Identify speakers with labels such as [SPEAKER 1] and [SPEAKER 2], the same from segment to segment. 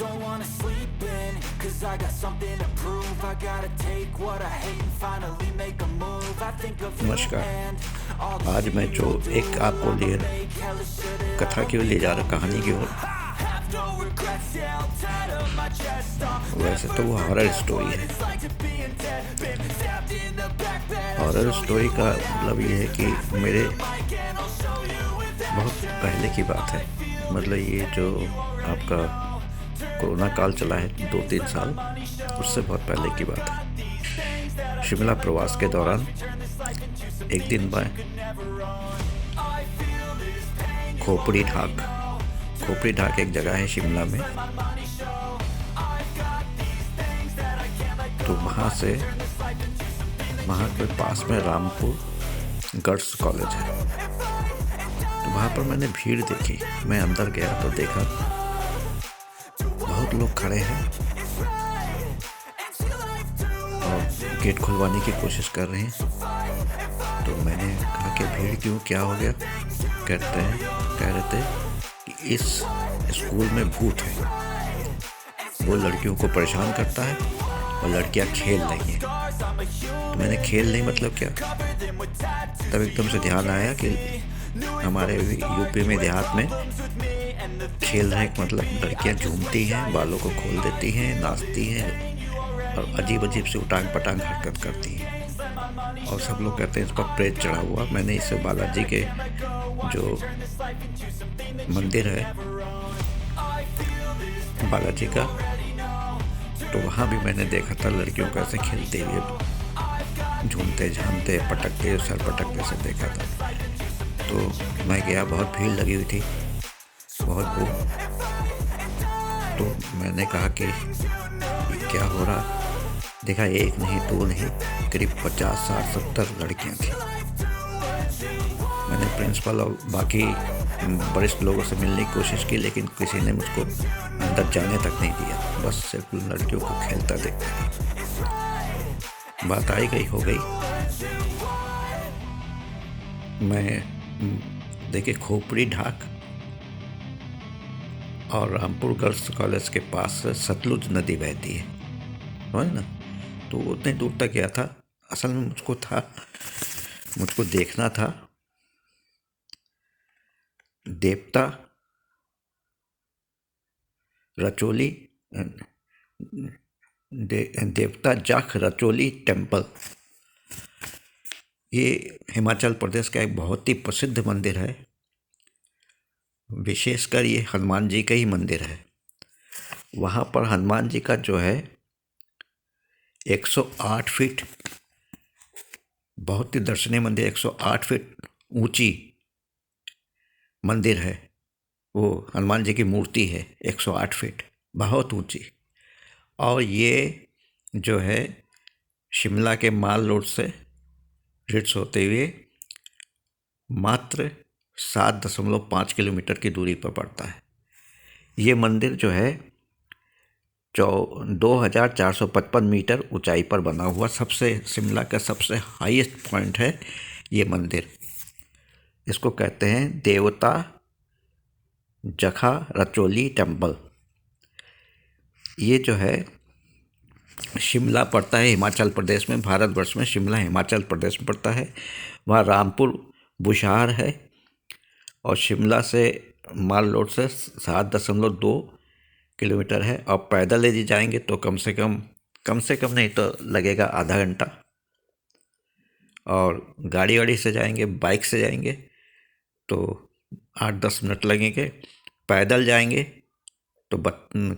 [SPEAKER 1] don't wanna sleep in, cause I got something to prove. I gotta take what I hate and finally make a move. I think of you
[SPEAKER 2] नमस्कार।
[SPEAKER 1] and all the
[SPEAKER 2] आज
[SPEAKER 1] shit
[SPEAKER 2] मैं
[SPEAKER 1] you
[SPEAKER 2] जो
[SPEAKER 1] do.
[SPEAKER 2] एक आपको लिए
[SPEAKER 1] Make hella sure that
[SPEAKER 2] कथा की ओर ले जा रहा, कहानी की ओर,
[SPEAKER 1] have no regrets, yeah, I'll tie up my chest.
[SPEAKER 2] वैसे तो वो हॉरर स्टोरी है।
[SPEAKER 1] It's like to being dead, been stabbed in the back bed.
[SPEAKER 2] Horror story का मतलब ये है कि मेरे बहुत पहले की बात है। मतलब ये जो आपका कोरोना काल चला है 2-3 साल, उससे बहुत पहले की बात है। शिमला प्रवास के दौरान एक दिन मैं खोपड़ी ढाक एक जगह है शिमला में, तो वहाँ के पास में रामपुर गर्ल्स कॉलेज है। तो वहाँ पर मैंने भीड़ देखी। मैं अंदर गया तो देखा बहुत लोग खड़े हैं और गेट खुलवाने की कोशिश कर रहे हैं। तो मैंने कहा कि भीड़ क्यों, क्या हो गया? कह रहे थे कि इस स्कूल में भूत है, वो लड़कियों को परेशान करता है और लड़कियां खेल रही हैं। तो मैंने खेल नहीं मतलब क्या? तब एकदम से ध्यान आया कि हमारे यूपी में देहात में खेल रहे मतलब लड़कियां झूमती हैं, बालों को खोल देती हैं, नाचती हैं और अजीब से उटांग पटांग हरकत करती हैं। और सब लोग कहते हैं इस पर प्रेत चढ़ा हुआ। मैंने इसे बालाजी के जो मंदिर है बालाजी का, तो वहाँ भी मैंने देखा था लड़कियों को ऐसे खेलते हुए, झूमते झामते पटकते सर पटकते से देखा था। तो मैं गया, बहुत भीड़ लगी हुई थी, बहुत भूख। तो मैंने कहा कि क्या हो रहा? देखा एक नहीं दो नहीं, करीब 50, 60, 70 लड़कियाँ थी। मैंने प्रिंसिपल और बाकी वरिष्ठ लोगों से मिलने की कोशिश की, लेकिन किसी ने मुझको अंदर जाने तक नहीं दिया। बस सिर्फ लड़कियों को खेलता देखता। बात आई गई हो गई। मैं देखिए खोपड़ी ढाक और रामपुर गर्ल्स कॉलेज के पास सतलुज नदी बहती है, समझ ना? तो उतने दूर तक गया था। असल में मुझको देखना था देवता जाख रचोली टेम्पल। ये हिमाचल प्रदेश का एक बहुत ही प्रसिद्ध मंदिर है। विशेषकर ये हनुमान जी का ही मंदिर है। वहाँ पर हनुमान जी का जो है 108 फीट, बहुत ही दर्शनीय मंदिर, 108 फीट ऊंची मंदिर है। वो हनुमान जी की मूर्ति है 108 फीट, बहुत ऊंची। और ये जो है शिमला के माल रोड से रिट्स होते हुए मात्र 7.5 किलोमीटर की दूरी पर पड़ता है। ये मंदिर जो है 2455 मीटर ऊंचाई पर बना हुआ शिमला का सबसे हाईएस्ट पॉइंट है ये मंदिर। इसको कहते हैं देवता जखा रचोली टेम्पल। ये जो है शिमला पड़ता है हिमाचल प्रदेश में, भारतवर्ष में शिमला हिमाचल प्रदेश में पड़ता है। वहाँ रामपुर बुशहर है और शिमला से माल रोड से 7.2 किलोमीटर है। और पैदल यदि जाएंगे तो कम से कम नहीं तो लगेगा आधा घंटा। और गाड़ी से जाएंगे, बाइक से जाएंगे तो 8-10 मिनट लगेंगे। पैदल जाएंगे तो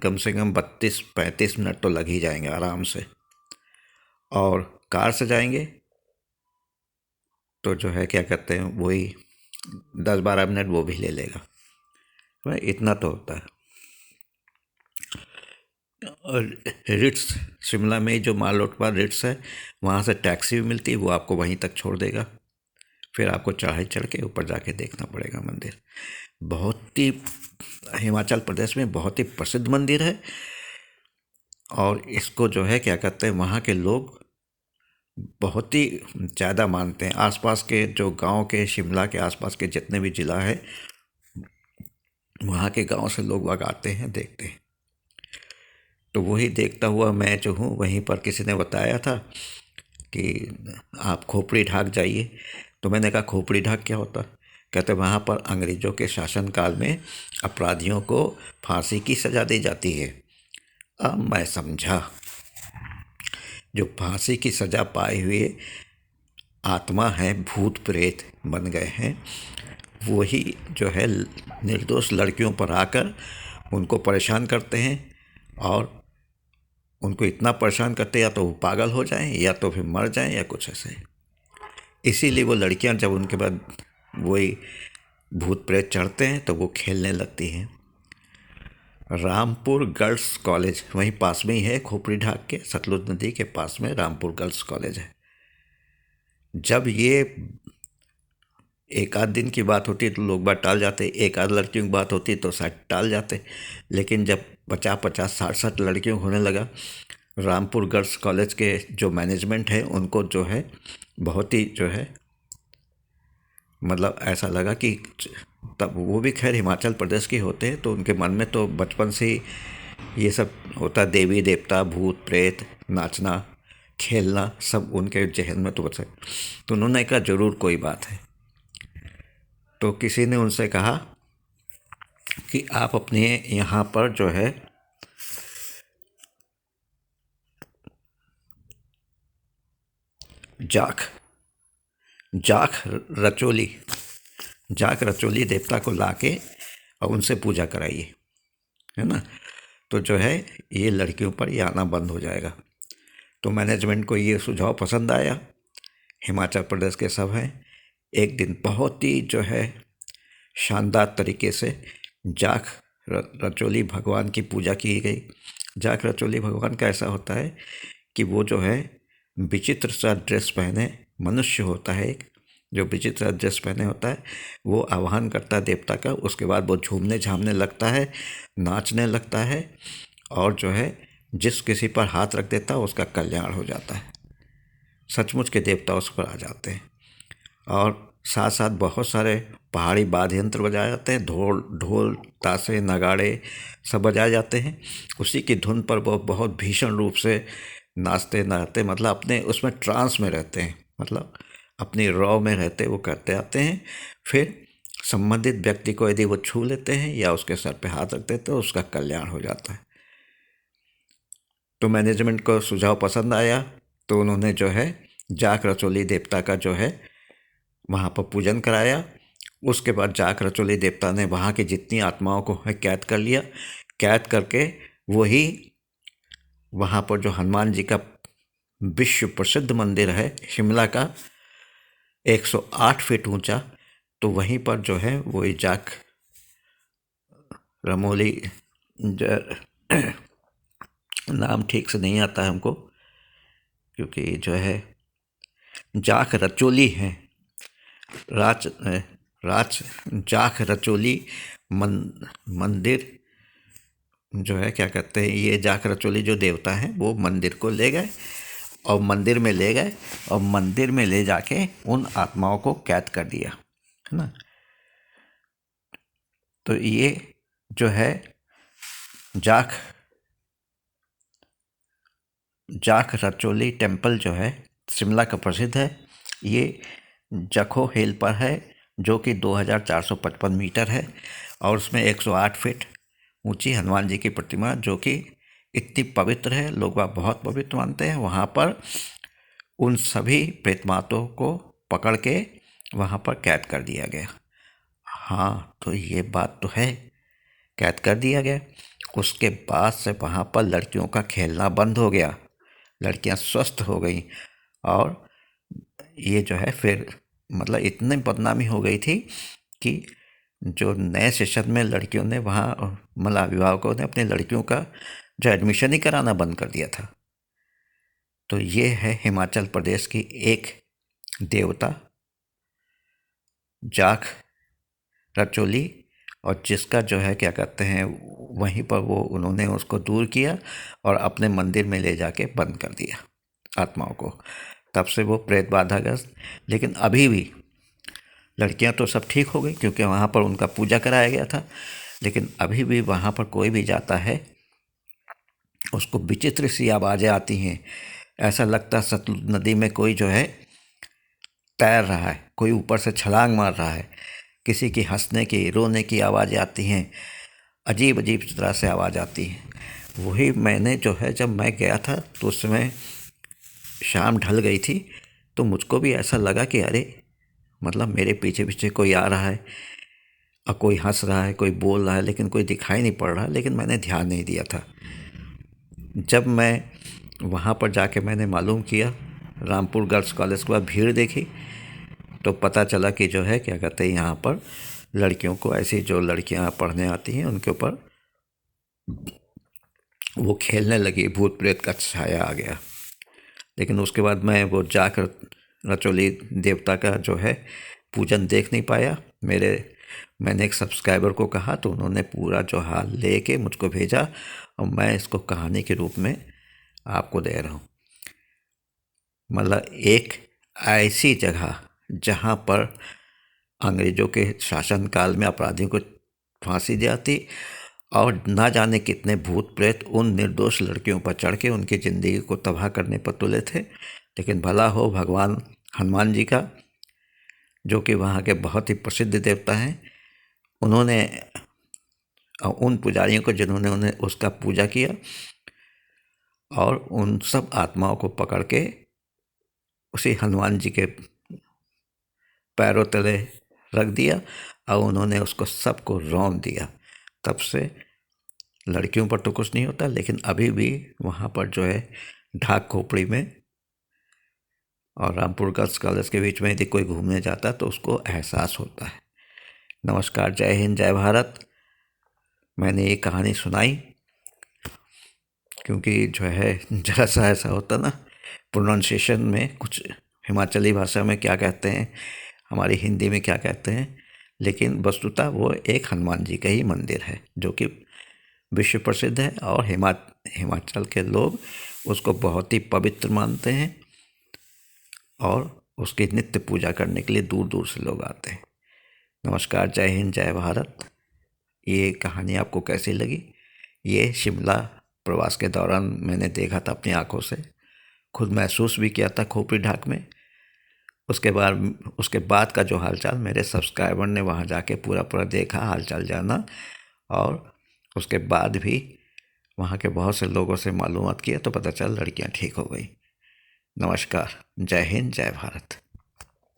[SPEAKER 2] कम से कम 32-35 मिनट तो लग ही जाएंगे आराम से। और कार से जाएंगे तो जो है क्या कहते हैं वही 10-12 मिनट वो भी ले लेगा। तो इतना तो होता है। और रिट्स शिमला में जो माल रोड पर रिट्स है, वहाँ से टैक्सी भी मिलती है, वो आपको वहीं तक छोड़ देगा। फिर आपको चढ़ के ऊपर जाके देखना पड़ेगा मंदिर। बहुत ही हिमाचल प्रदेश में बहुत ही प्रसिद्ध मंदिर है। और इसको जो है क्या कहते हैं वहाँ के लोग बहुत ही ज़्यादा मानते हैं। आसपास के जो गांव के, शिमला के आसपास के जितने भी ज़िला है, वहाँ के गांव से लोग आते हैं, देखते हैं। तो वही देखता हुआ मैं जो हूँ, वहीं पर किसी ने बताया था कि आप खोपड़ी ढाक जाइए। तो मैंने कहा खोपड़ी ढाक क्या होता? कहते वहाँ पर अंग्रेज़ों के शासनकाल में अपराधियों को फांसी की सज़ा दी जाती है। अब मैं समझा, जो फांसी की सज़ा पाए हुए आत्मा है, भूत प्रेत बन गए हैं, वही जो है निर्दोष लड़कियों पर आकर उनको परेशान करते हैं, और उनको इतना परेशान करते या तो वो पागल हो जाएं या तो फिर मर जाएं या कुछ ऐसे। इसीलिए वो लड़कियां जब उनके बाद वही भूत प्रेत चढ़ते हैं तो वो खेलने लगती हैं। रामपुर गर्ल्स कॉलेज वहीं पास में ही है, खोपड़ी ढाक के सतलुज नदी के पास में रामपुर गर्ल्स कॉलेज है। जब ये एक आध दिन की बात होती तो लोग बात टाल जाते, एक आध लड़कियों की बात होती तो शायद टाल जाते, लेकिन जब 50-50, 60-60 लड़कियों होने लगा, रामपुर गर्ल्स कॉलेज के जो मैनेजमेंट है उनको जो है बहुत ही जो है मतलब ऐसा लगा कि, तब वो भी खैर हिमाचल प्रदेश के होते हैं तो उनके मन में तो बचपन से ही ये सब होता, देवी देवता भूत प्रेत नाचना खेलना सब उनके जहन में तो बचा। तो उन्होंने कहा ज़रूर कोई बात है। तो किसी ने उनसे कहा कि आप अपने यहाँ पर जो है जाख रचोली देवता को लाके और उनसे पूजा कराइए, है ना। तो जो है ये लड़कियों पर ये आना बंद हो जाएगा। तो मैनेजमेंट को ये सुझाव पसंद आया। हिमाचल प्रदेश के सब हैं। एक दिन बहुत ही जो है शानदार तरीके से जाख रचोली भगवान की पूजा की गई। जाख रचोली भगवान का ऐसा होता है कि वो जो है विचित्र सा ड्रेस पहने मनुष्य होता है, एक जो विचित्र ड्रेस पहने होता है, वो आवाहन करता है देवता का। उसके बाद वो झूमने झामने लगता है, नाचने लगता है, और जो है जिस किसी पर हाथ रख देता है उसका कल्याण हो जाता है। सचमुच के देवता उस पर आ जाते हैं। और साथ साथ बहुत सारे पहाड़ी वाद्य यंत्र बजाए जाते हैं, ढोल ताशे नगाड़े सब बजाए जाते हैं। उसी की धुन पर वो बहुत भीषण रूप से नाचते मतलब अपने उसमें ट्रांस में रहते हैं, मतलब अपनी रॉ में रहते वो करते आते हैं। फिर संबंधित व्यक्ति को यदि वो छू लेते हैं या उसके सर पे हाथ रख देते हैं तो उसका कल्याण हो जाता है। तो मैनेजमेंट को सुझाव पसंद आया तो उन्होंने जो है जाख रचोली देवता का जो है वहाँ पर पूजन कराया। उसके बाद जाख रचोली देवता ने वहाँ की जितनी आत्माओं को कैद कर लिया। कैद करके वही वहाँ पर जो हनुमान जी का विश्व प्रसिद्ध मंदिर है शिमला का 108 फीट ऊंचा, तो वहीं पर जो है वो जाख रमोली नाम ठीक से नहीं आता है हमको, क्योंकि जो है जाख रचोली है, जाख रचोली मंदिर जो है क्या कहते हैं, ये जाख रचोली जो देवता हैं वो मंदिर को ले गए और मंदिर में ले गए और मंदिर में ले जाके उन आत्माओं को कैद कर दिया, है ना। तो ये जो है जाख रचोली टेम्पल जो है शिमला का प्रसिद्ध है। ये जखो हिल पर है जो कि 2455 मीटर है और उसमें 108 फीट ऊंची हनुमान जी की प्रतिमा जो कि इतनी पवित्र है, लोग वह बहुत पवित्र मानते हैं। वहाँ पर उन सभी प्रेतमातों को पकड़ के वहाँ पर कैद कर दिया गया। हाँ, तो ये बात तो है, कैद कर दिया गया। उसके बाद से वहाँ पर लड़कियों का खेलना बंद हो गया, लड़कियाँ स्वस्थ हो गई और ये जो है फिर मतलब इतनी बदनामी हो गई थी कि जो नए सेशन में लड़कियों ने वहाँ मतलब अभिभावकों ने अपनी लड़कियों का जो एडमिशन ही कराना बंद कर दिया था। तो ये है हिमाचल प्रदेश की एक देवता जाख रचोली, और जिसका जो है क्या कहते हैं वहीं पर वो उन्होंने उसको दूर किया और अपने मंदिर में ले जाके बंद कर दिया आत्माओं को। तब से वो प्रेत बाधाग्रस्त। लेकिन अभी भी लड़कियां तो सब ठीक हो गई क्योंकि वहाँ पर उनका पूजा कराया गया था, लेकिन अभी भी वहाँ पर कोई भी जाता है उसको विचित्र सी आवाज़ें आती हैं। ऐसा लगता है सतलुज नदी में कोई जो है तैर रहा है, कोई ऊपर से छलांग मार रहा है। किसी की हंसने की, रोने की आवाज़ें आती हैं, अजीब अजीब तरह से आवाज़ आती है। वही मैंने जो है, जब मैं गया था तो उस समय शाम ढल गई थी, तो मुझको भी ऐसा लगा कि अरे मतलब मेरे पीछे पीछे कोई आ रहा है और कोई हंस रहा है, कोई बोल रहा है, लेकिन कोई दिखाई नहीं पड़ रहा। लेकिन मैंने ध्यान नहीं दिया था। जब मैं वहाँ पर जाके मैंने मालूम किया, रामपुर गर्ल्स कॉलेज के बाद भीड़ देखी, तो पता चला कि जो है क्या कहते हैं, यहाँ पर लड़कियों को, ऐसी जो लड़कियाँ पढ़ने आती हैं उनके ऊपर वो खेलने लगी, भूत प्रेत का छाया आ गया। लेकिन उसके बाद मैं वो जाकर रचौली देवता का जो है पूजन देख नहीं पाया। मैंने एक सब्सक्राइबर को कहा तो उन्होंने पूरा जो हाल लेके मुझको भेजा और मैं इसको कहानी के रूप में आपको दे रहा हूँ। मतलब एक ऐसी जगह जहाँ पर अंग्रेज़ों के शासनकाल में अपराधियों को फांसी दी जाती और ना जाने कितने भूत प्रेत उन निर्दोष लड़कियों पर चढ़ के उनकी ज़िंदगी को तबाह करने पर तुले थे। लेकिन भला हो भगवान हनुमान जी का, जो कि वहाँ के बहुत ही प्रसिद्ध देवता हैं, उन्होंने उन पुजारियों को जिन्होंने उन्हें उसका पूजा किया और उन सब आत्माओं को पकड़ के उसी हनुमान जी के पैरों तले रख दिया और उन्होंने उसको सबको रौंद दिया। तब से लड़कियों पर तो कुछ नहीं होता, लेकिन अभी भी वहाँ पर जो है ढाक खोपड़ी में और रामपुर गर्ल्स कॉलेज के बीच में यदि कोई घूमने जाता तो उसको एहसास होता है। नमस्कार, जय हिंद, जय भारत। मैंने ये कहानी सुनाई क्योंकि जो है जरा सा ऐसा होता ना, प्रोनाउंसिएशन में कुछ हिमाचली भाषा में क्या कहते हैं, हमारी हिंदी में क्या कहते हैं, लेकिन वस्तुतः वो एक हनुमान जी का ही मंदिर है जो कि विश्व प्रसिद्ध है और हिमाचल के लोग उसको बहुत ही पवित्र मानते हैं और उसकी नित्य पूजा करने के लिए दूर दूर से लोग आते हैं। नमस्कार, जय हिंद, जय भारत। ये कहानी आपको कैसी लगी? ये शिमला प्रवास के दौरान मैंने देखा था अपनी आंखों से, खुद महसूस भी किया था खोपड़ी ढाक में। उसके बाद का जो हालचाल मेरे सब्सक्राइबर ने वहाँ जाके पूरा देखा, हालचाल जाना, और उसके बाद भी वहाँ के बहुत से लोगों से मालूमात किया तो पता चला लड़कियाँ ठीक हो गई। नमस्कार, जय हिंद, जय भारत।